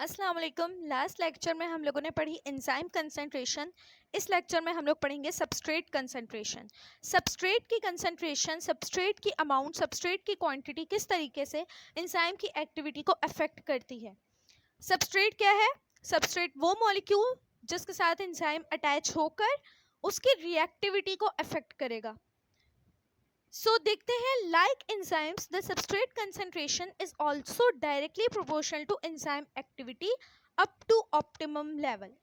अस्सलाम वालेकुम। Last lecture में हम लोगों ने पढ़ी एंजाइम कंसंट्रेशन। इस लेक्चर में हम लोग पढ़ेंगे सबस्ट्रेट कंसंट्रेशन। सबस्ट्रेट की कंसंट्रेशन, सबस्ट्रेट की अमाउंट, सबस्ट्रेट की क्वांटिटी किस तरीके से एंजाइम की एक्टिविटी को अफेक्ट करती है। सबस्ट्रेट क्या है? सबस्ट्रेट वो मॉलिक्यूल जिसके साथ एंजाइम अटैच होकर उसकी रिएक्टिविटी को अफेक्ट करेगा। सो देखते हैं, like enzymes the substrate concentration is also directly proportional to enzyme activity up to optimum level।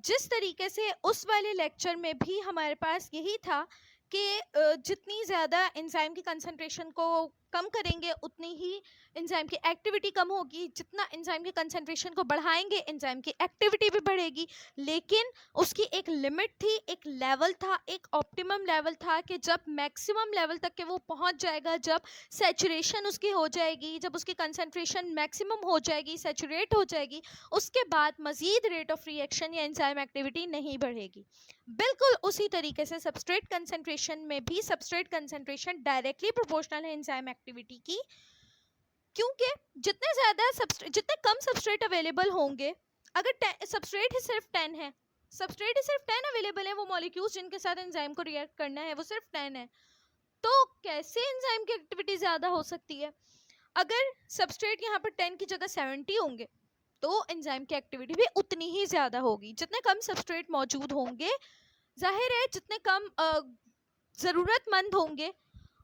जिस तरीके से उस वाले लेक्चर में भी हमारे पास यही था कि जितनी ज़्यादा एंजाइम की कंसंट्रेशन को कम करेंगे उतनी ही एंजाइम की एक्टिविटी कम होगी, जितना एंजाइम की कंसंट्रेशन को बढ़ाएंगे एंजाइम की एक्टिविटी भी बढ़ेगी। लेकिन उसकी एक लिमिट थी, एक लेवल था, एक ऑप्टिमम लेवल था कि जब मैक्सिमम लेवल तक के वो पहुंच जाएगा, जब सैचुरेशन उसकी हो जाएगी, जब उसकी कंसंट्रेशन मैक्सिमम हो जाएगी, सैचुरेट हो जाएगी, उसके बाद मज़ीद रेट ऑफ रिएक्शन या एंजाइम एक्टिविटी नहीं बढ़ेगी। बिल्कुल उसी तरीके से सबस्ट्रेट कंसंट्रेशन में भी सबस्ट्रेट कंसंट्रेशन डायरेक्टली प्रोपोर्शनल है एंजाइम एक्टिविटी की, क्योंकि जितने कम सबस्ट्रेट अवेलेबल होंगे, अगर सबस्ट्रेट ही सिर्फ 10 है, सबस्ट्रेट ही सिर्फ 10 अवेलेबल है, वो मॉलिक्यूल्स जिनके साथ एंजाइम को रिएक्ट करना है वो सिर्फ 10 है, तो कैसे एंजाइम की एक्टिविटी ज़्यादा हो सकती है? अगर सबस्ट्रेट यहाँ पर 10 की जगह 70 होंगे तो एंजाइम की एक्टिविटी भी उतनी ही ज़्यादा होगी। जितने कम सबस्ट्रेट मौजूद होंगे, जाहिर है जितने कम ज़रूरतमंद होंगे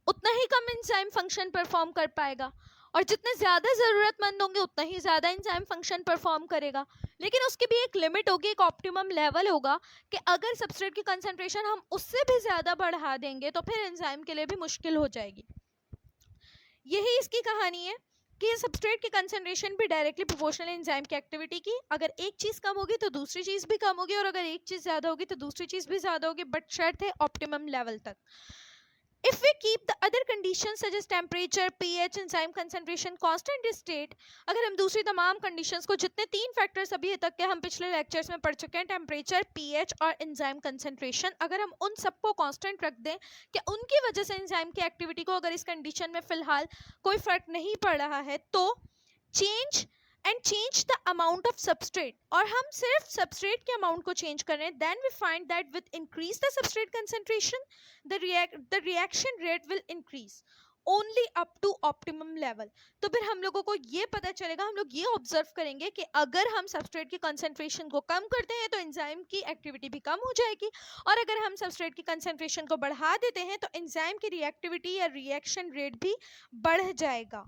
उतना ही कम एंजाइम फंक्शन परफॉर्म कर पाएगा, और जितने ज़्यादा ज़रूरतमंद होंगे उतना ही ज़्यादा एंजाइम फंक्शन परफॉर्म करेगा। लेकिन उसकी भी एक लिमिट होगी, एक ऑप्टिमम लेवल होगा कि अगर सबस्ट्रेट की कंसंट्रेशन हम उससे भी ज़्यादा बढ़ा देंगे तो फिर एंजाइम के लिए भी मुश्किल हो जाएगी। यही इसकी कहानी है कि सबस्ट्रेट की कंसंट्रेशन भी डायरेक्टली प्रोपोर्शनल है एंजाइम की एक्टिविटी की। अगर एक चीज़ कम होगी तो दूसरी चीज़ भी कम होगी, और अगर एक चीज़ ज़्यादा होगी तो दूसरी चीज़ भी ज़्यादा होगी, बट शर्त है ऑप्टिमम लेवल तक। If we keep the other conditions such as temperature, pH, enzyme concentration constant state, अगर हम दूसरी तमाम conditions को, जितने 3 फैक्टर्स अभी तक के हम पिछले लेक्चर्स में पढ़ चुके हैं, टेम्परेचर, pH और एंजाइम कंसंट्रेशन, अगर हम उन सबको कांस्टेंट रख दें कि उनकी वजह से एंजाइम की एक्टिविटी को अगर इस कंडीशन में फ़िलहाल कोई फ़र्क नहीं पड़ रहा है, तो change the amount of substrate, और हम सिर्फ सबस्ट्रेट के अमाउंट को चेंज कर रहे हैं, then we find that with increase the substrate concentration the reaction rate will increase only up to optimum level। तो फिर हम लोगों को ये पता चलेगा, हम लोग ये ऑब्जर्व करेंगे कि अगर हम सबस्ट्रेट की कंसंट्रेशन को कम करते हैं तो एंजाइम की एक्टिविटी भी कम हो जाएगी, और अगर हम सबस्ट्रेट की कंसंट्रेशन को बढ़ा देते हैं तो एंजाइम की रिएक्टिविटी या रिएक्शन रेट भी बढ़ जाएगा।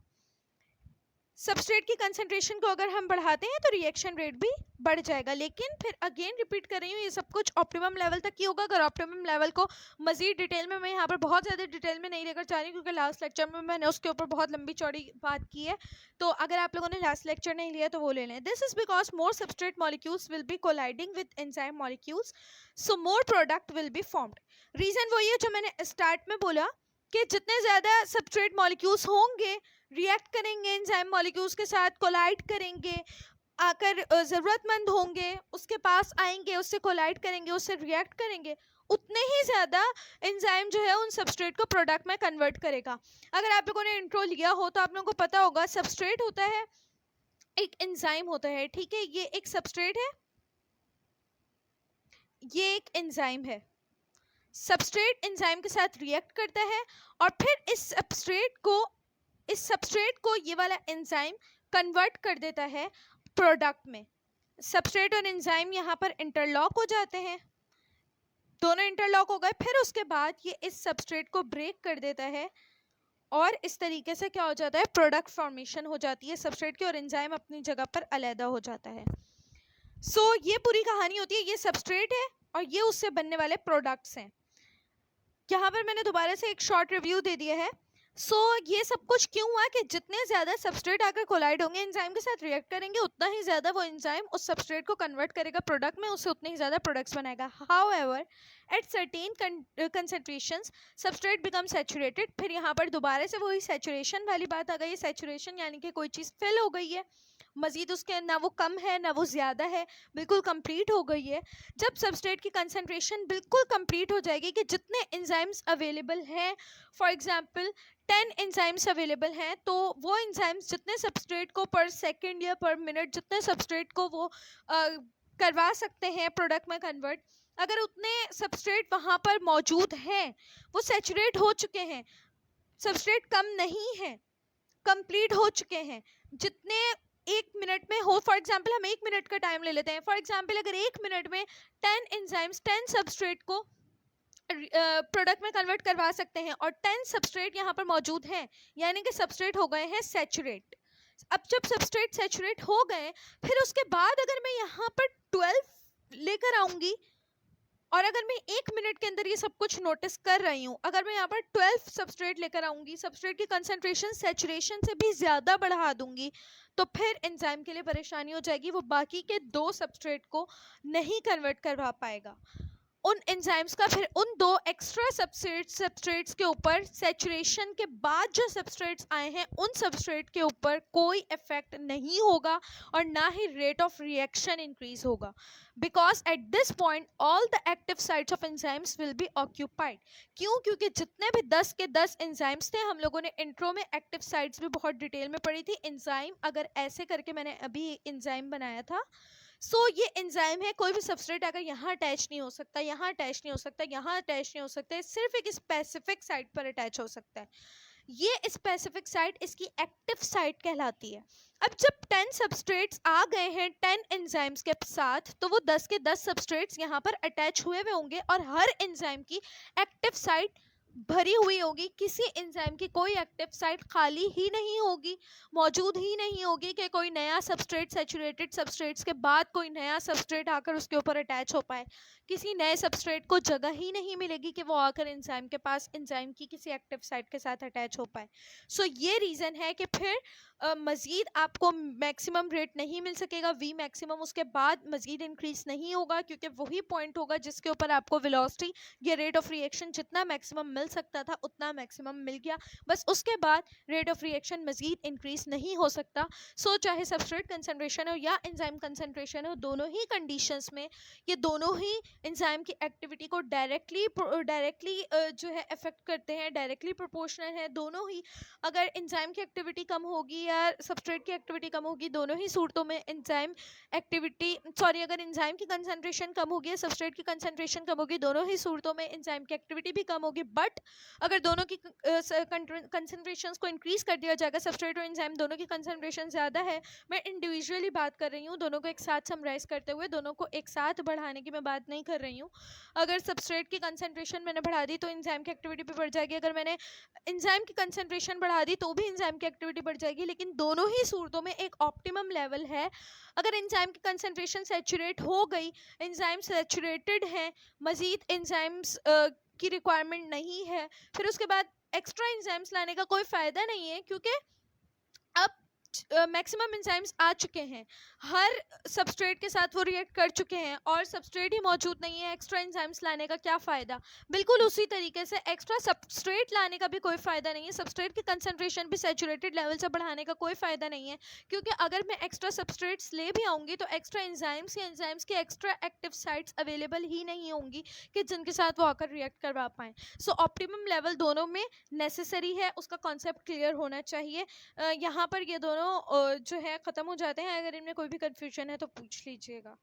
सबस्ट्रेट की कंसंट्रेशन को अगर हम बढ़ाते हैं तो रिएक्शन रेट भी बढ़ जाएगा। लेकिन फिर अगेन रिपीट कर रही हूँ, ये सब कुछ ऑप्टिमम लेवल तक ही होगा। अगर ऑप्टिमम लेवल को मज़ीद डिटेल में, मैं यहाँ पर बहुत ज़्यादा डिटेल में नहीं लेकर जा रही, क्योंकि लास्ट लेक्चर में मैंने उसके ऊपर बहुत लंबी चौड़ी बात की है, तो अगर आप लोगों ने लास्ट लेक्चर नहीं लिया तो वो ले लें। This is because more substrate molecules will be colliding with enzyme molecules, so more product will be formed. Reason वही है जो मैंने स्टार्ट में बोला कि जितने ज़्यादा सबस्ट्रेट मॉलिक्यूल्स होंगे, रिएक्ट करेंगे एंजाइम मॉलिक्यूल्स के साथ, कोलाइड करेंगे, आकर ज़रूरतमंद होंगे, उसके पास आएंगे, उससे कोलाइड करेंगे, उससे रिएक्ट करेंगे, उतने ही ज़्यादा एंजाइम जो है उन सबस्ट्रेट को प्रोडक्ट में कन्वर्ट करेगा। अगर आप लोगों ने इंट्रो लिया हो तो आप लोगों को पता होगा, सबस्ट्रेट होता है, एक एंजाइम होता है, ठीक है, ये एक सबस्ट्रेट है, ये एक एंजाइम है। सबस्ट्रेट एंजाइम के साथ रिएक्ट करता है और फिर इस सबस्ट्रेट को ये वाला एंजाइम कन्वर्ट कर देता है प्रोडक्ट में। सबस्ट्रेट और एंजाइम यहाँ पर इंटरलॉक हो जाते हैं, दोनों इंटरलॉक हो गए, फिर उसके बाद ये इस सबस्ट्रेट को ब्रेक कर देता है और इस तरीके से क्या हो जाता है, प्रोडक्ट फॉर्मेशन हो जाती है सबस्ट्रेट की, और एंजाइम अपनी जगह पर अलहदा हो जाता है। सो ये पूरी कहानी होती है, ये सबस्ट्रेट है और ये उससे बनने वाले प्रोडक्ट्स हैं। यहाँ पर मैंने दोबारा से एक शॉर्ट रिव्यू दे दिया है। ये सब कुछ क्यों हुआ कि जितने ज़्यादा सबस्ट्रेट आकर कोलाइड होंगे, एंजाइम के साथ रिएक्ट करेंगे, उतना ही ज़्यादा वो एंजाइम उस सबस्ट्रेट को कन्वर्ट करेगा प्रोडक्ट में, उससे उतने ही ज़्यादा प्रोडक्ट्स बनाएगा। However at certain concentrations substrate become saturated. फिर यहाँ पर दोबारा से वही सैचुरेशन वाली बात आ गई है। सैचुरेशन यानी कि कोई चीज़ फिल हो गई है, मजीद उसके ना वो कम है ना वो ज़्यादा है, बिल्कुल कंप्लीट हो गई है। जब सबस्ट्रेट की कंसंट्रेशन बिल्कुल कंप्लीट हो जाएगी कि जितने एंजाइम्स अवेलेबल हैं, फॉर एग्जांपल 10 एंजाइम्स अवेलेबल हैं, तो वो एंजाइम्स जितने सबस्ट्रेट को पर सेकंड या पर मिनट जितने सबस्ट्रेट को वो करवा सकते हैं प्रोडक्ट में कन्वर्ट, अगर उतने सबस्ट्रेट वहाँ पर मौजूद हैं, वो सैचुरेट हो चुके हैं, सबस्ट्रेट कम नहीं है, कंप्लीट हो चुके हैं, जितने एक मिनट में हो। फॉर एग्जांपल हम एक मिनट का टाइम ले लेते हैं। फॉर एग्जांपल अगर एक मिनट में 10 एंजाइम्स 10 सबस्ट्रेट को प्रोडक्ट में कन्वर्ट करवा सकते हैं और 10 सबस्ट्रेट यहाँ पर मौजूद हैं, यानी कि सबस्ट्रेट हो गए हैं सैचुरेट। अब जब सबस्ट्रेट सैचुरेट हो गए, फिर उसके बाद अगर मैं यहाँ पर 12 लेकर आऊँगी और अगर मैं एक मिनट के अंदर ये सब कुछ नोटिस कर रही हूँ, अगर मैं यहाँ पर 12 सबस्ट्रेट लेकर आऊँगी, सबस्ट्रेट की कंसंट्रेशन सैचुरेशन से भी ज़्यादा बढ़ा दूँगी, तो फिर एंजाइम के लिए परेशानी हो जाएगी, वो बाकी के 2 सबस्ट्रेट को नहीं कन्वर्ट करवा पाएगा। उन एंजाइम्स का फिर उन 2 एक्स्ट्रा सबस्ट्रेट्स के ऊपर सैचुरेशन के बाद जो सबस्ट्रेट्स आए हैं उन सबस्ट्रेट के ऊपर कोई इफेक्ट नहीं होगा और ना ही रेट ऑफ रिएक्शन इंक्रीज होगा, because at this point all the active sites of enzymes will be occupied. क्यों? क्योंकि जितने भी 10 के 10 एंजाइम्स थे, हम लोगों ने इंट्रो में एक्टिव साइट्स भी बहुत डिटेल में पढ़ी थी। एंजाइम अगर ऐसे करके मैंने अभी एंजाइम बनाया था, ये एंजाइम है, कोई भी सबस्ट्रेट अगर यहाँ अटैच नहीं हो सकता, यहाँ अटैच नहीं हो सकता, यहाँ अटैच नहीं हो सकता है, सिर्फ एक स्पेसिफिक साइट पर अटैच हो सकता है। ये स्पेसिफिक साइट इसकी एक्टिव साइट कहलाती है। अब जब 10 सबस्ट्रेट्स आ गए हैं 10 एंजाइम्स के साथ, तो वो 10 के 10 सबस्ट्रेट्स यहाँ पर अटैच हुए होंगे और हर एंजाइम की एक्टिव साइट भरी हुई होगी। किसी एंजाइम की कोई एक्टिव साइट खाली ही नहीं होगी, मौजूद ही नहीं होगी कि कोई नया सबस्ट्रेट सैचुरेटेड सबस्ट्रेट्स के बाद कोई नया सबस्ट्रेट आकर उसके ऊपर अटैच हो पाए। किसी नए सबस्ट्रेट को जगह ही नहीं मिलेगी कि वो आकर एंजाइम के पास एंजाइम की किसी एक्टिव साइट के साथ अटैच हो पाए। ये रीज़न है कि फिर मज़ीद आपको मैक्सिमम रेट नहीं मिल सकेगा, वी मैक्सिमम उसके बाद मज़ीद इंक्रीज नहीं होगा, क्योंकि वही पॉइंट होगा जिसके ऊपर आपको वेलोसिटी या रेट ऑफ रिएक्शन जितना मैक्सिमम मिल सकता था उतना मैक्सिमम मिल गया। बस उसके बाद रेट ऑफ रिएक्शन मज़ीद इंक्रीज नहीं हो सकता। चाहे सबस्ट्रेट कंसंट्रेशन हो या एंजाइम कंसंट्रेशन हो, दोनों ही कंडीशंस में ये दोनों ही एंजाइम की एक्टिविटी को डायरेक्टली जो है अफेक्ट करते हैं, डायरेक्टली प्रोपोर्शनल है दोनों ही। अगर एंजाइम की एक्टिविटी कम होगी या सबस्ट्रेट की एक्टिविटी कम होगी, दोनों ही सूरतों में अगर एंजाइम की कंसंट्रेशन कम होगी या सबस्ट्रेट की कंसंट्रेशन कम होगी, दोनों ही सूरतों में एंजाइम की एक्टिविटी भी कम होगी। बट अगर दोनों की कंसंट्रेशंस को इंक्रीज कर दिया जाएगा, सबस्ट्रेट और एंजाइम दोनों की कंसंट्रेशन ज़्यादा है, मैं इंडिविजुअली बात कर रही हूँ, दोनों को एक साथ समराइज करते हुए, दोनों को एक साथ बढ़ाने की मैं बात नहीं कर रही हूँ। अगर सबस्ट्रेट की कंसंट्रेशन मैंने बढ़ा दी तो एंजाइम की एक्टिविटी भी बढ़ जाएगी, अगर मैंने एंजाइम की कंसंट्रेशन बढ़ा दी तो भी एंजाइम की एक्टिविटी बढ़ जाएगी। लेकिन दोनों ही सूरतों में एक ऑप्टिमम लेवल है। अगर एंजाइम की कंसंट्रेशन सैचुरेट हो गई, एंजाइम सैचुरेटेड हैं, मज़ीद एंजाइम्स की रिक्वायरमेंट नहीं है, फिर उसके बाद एक्स्ट्रा एंजाइम्स लाने का कोई फ़ायदा नहीं है, क्योंकि अब मैक्सिमम एंजाइम्स आ चुके हैं, हर सबस्ट्रेट के साथ वो रिएक्ट कर चुके हैं और सबस्ट्रेट ही मौजूद नहीं है, एक्स्ट्रा एंजाइम्स लाने का क्या फ़ायदा। बिल्कुल उसी तरीके से एक्स्ट्रा सबस्ट्रेट लाने का भी कोई फ़ायदा नहीं है, सबस्ट्रेट की कंसंट्रेशन भी सैचुरेटेड लेवल से बढ़ाने का कोई फ़ायदा नहीं है, क्योंकि अगर मैं एक्स्ट्रा सबस्ट्रेट्स ले भी आऊँगी तो एक्स्ट्रा एंजाइम्स या एंजाइम्स की एक्स्ट्रा एक्टिव साइट्स अवेलेबल ही नहीं होंगी कि जिनके साथ वो आकर रिएक्ट करवा पाएँ। ऑप्टिमम लेवल दोनों में नेसेसरी है, उसका कॉन्सेप्ट क्लियर होना चाहिए। यहाँ पर ये दोनों जो है ख़त्म हो जाते हैं। अगर इनमें कोई भी कन्फ्यूजन है तो पूछ लीजिएगा।